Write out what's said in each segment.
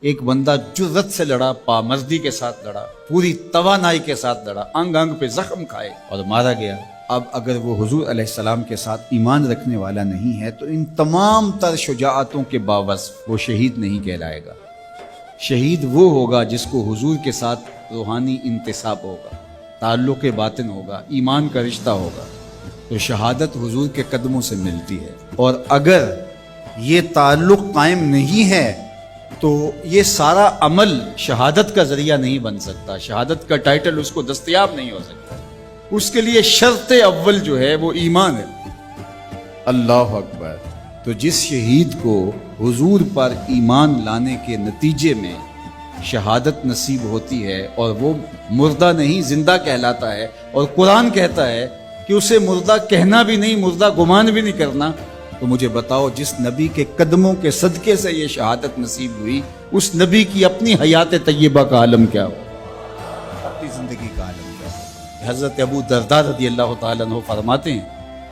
ایک بندہ جرت سے لڑا، پامردی کے ساتھ لڑا، پوری توانائی کے ساتھ لڑا، انگ انگ پہ زخم کھائے اور مارا گیا۔ اب اگر وہ حضور علیہ السلام کے ساتھ ایمان رکھنے والا نہیں ہے تو ان تمام تر شجاعتوں کے باوجود وہ شہید نہیں کہلائے گا۔ شہید وہ ہوگا جس کو حضور کے ساتھ روحانی انتساب ہوگا، تعلق باطن ہوگا، ایمان کا رشتہ ہوگا، تو شہادت حضور کے قدموں سے ملتی ہے۔ اور اگر یہ تعلق قائم نہیں ہے تو یہ سارا عمل شہادت کا ذریعہ نہیں بن سکتا، شہادت کا ٹائٹل اس کو دستیاب نہیں ہو سکتا۔ اس کے لیے شرط اول جو ہے وہ ایمان ہے۔ اللہ اکبر۔ تو جس شہید کو حضور پر ایمان لانے کے نتیجے میں شہادت نصیب ہوتی ہے اور وہ مردہ نہیں زندہ کہلاتا ہے، اور قرآن کہتا ہے کہ اسے مردہ کہنا بھی نہیں، مردہ گمان بھی نہیں کرنا، تو مجھے بتاؤ جس نبی کے قدموں کے صدقے سے یہ شہادت نصیب ہوئی، اس نبی کی اپنی حیات طیبہ کا عالم کیا ہو، اپنی زندگی کا عالم کیا ہو۔ حضرت ابو درداء رضی اللہ تعالیٰ عنہ فرماتے ہیں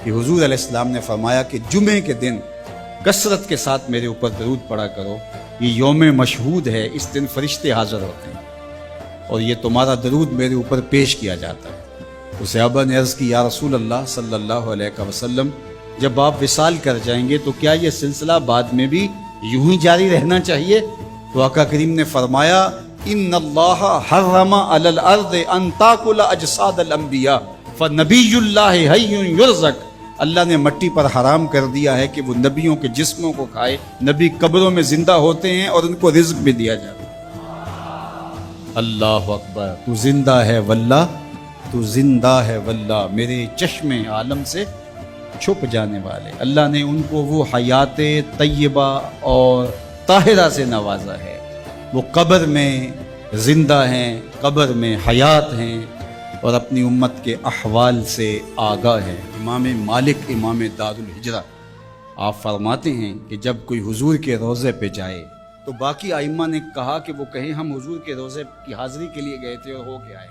کہ حضور علیہ السلام نے فرمایا کہ جمعے کے دن کثرت کے ساتھ میرے اوپر درود پڑھا کرو، یہ یوم مشہود ہے، اس دن فرشتے حاضر ہوتے ہیں اور یہ تمہارا درود میرے اوپر پیش کیا جاتا ہے۔ تو صحابہ نے عرض کی یا رسول اللہ صلی اللہ علیہ وسلم، جب آپ وصال کر جائیں گے تو کیا یہ سلسلہ بعد میں بھی یوں ہی جاری رہنا چاہیے؟ تو آقا کریم نے فرمایا ان اللہ حرم علی الارض ان تاکل اجساد الانبیاء فنبی اللہ حی یرزق، اللہ نے مٹی پر حرام کر دیا ہے کہ وہ نبیوں کے جسموں کو کھائے، نبی قبروں میں زندہ ہوتے ہیں اور ان کو رزق بھی دیا جاتا ہے۔ اللہ اکبر۔ تو زندہ ہے واللہ، تو زندہ ہے واللہ، میرے چشم عالم سے چھپ جانے والے۔ اللہ نے ان کو وہ حیات طیبہ اور طاہرہ سے نوازا ہے، وہ قبر میں زندہ ہیں، قبر میں حیات ہیں اور اپنی امت کے احوال سے آگاہ ہے۔ امام مالک امام دار الہجرہ آپ فرماتے ہیں کہ جب کوئی حضور کے روضے پہ جائے تو باقی ائمہ نے کہا کہ وہ کہیں ہم حضور کے روضے کی حاضری کے لیے گئے تھے اور ہو کے آئے،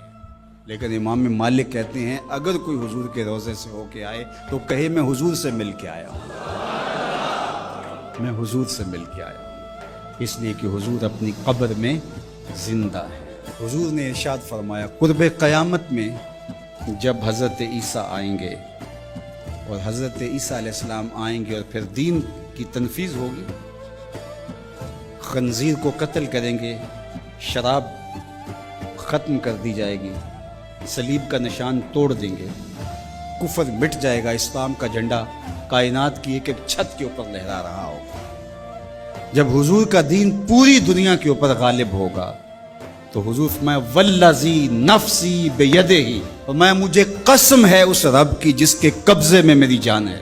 لیکن امام مالک کہتے ہیں اگر کوئی حضور کے روضے سے ہو کے آئے تو کہے میں حضور سے مل کے آیا ہوں، میں حضور سے مل کے آیا ہوں، اس لیے کہ حضور اپنی قبر میں زندہ ہے۔ حضور نے ارشاد فرمایا قرب قیامت میں جب حضرت عیسیٰ آئیں گے اور حضرت عیسیٰ علیہ السلام آئیں گے اور پھر دین کی تنفیذ ہوگی، خنزیر کو قتل کریں گے، شراب ختم کر دی جائے گی، صلیب کا نشان توڑ دیں گے، کفر مٹ جائے گا، اسلام کا جھنڈا کائنات کی ایک ایک چھت کے اوپر لہرا رہا ہوگا۔ جب حضور کا دین پوری دنیا کے اوپر غالب ہوگا تو حضور فرمایا والذی نفسی بیدہ، فرمایا مجھے قسم ہے اس رب کی جس کے قبضے میں میری جان ہے۔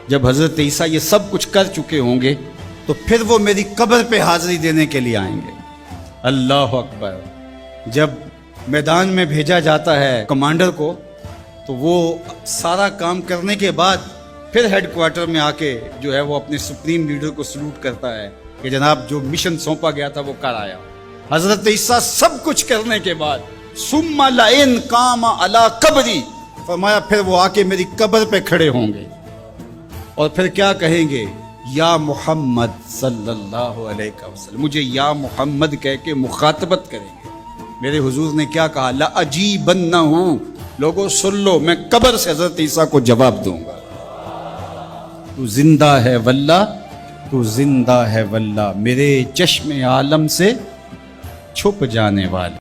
جب حضرت عیسیٰ یہ سب کچھ کر چکے ہوں گے تو پھر وہ میری قبر پہ حاضری دینے کے لیے آئیں گے۔ اللہ اکبر۔ جب میدان میں بھیجا جاتا ہے کمانڈر کو تو وہ سارا کام کرنے کے بعد پھر ہیڈ کوارٹر میں آ کے جو ہے وہ اپنے سپریم لیڈر کو سلوٹ کرتا ہے کہ جناب جو مشن سونپا گیا تھا وہ کر آیا۔ حضرت عیسیٰ سب کچھ کرنے کے بعد ثم لئن قام علی قبری، فرمایا پھر وہ آ کے میری قبر پہ کھڑے ہوں گے اور پھر کیا کہیں گے یا محمد صلی اللہ علیہ وسلم، مجھے یا محمد کہہ کے مخاطبت کریں گے۔ میرے حضور نے کیا کہا لَأَجِیبَنَّهُ، لوگوں سن لو میں قبر سے حضرت عیسیٰ کو جواب دوں گا، تو زندہ ہے واللہ، تو زندہ ہے واللہ، میرے چشم عالم سے چھپ جانے والے۔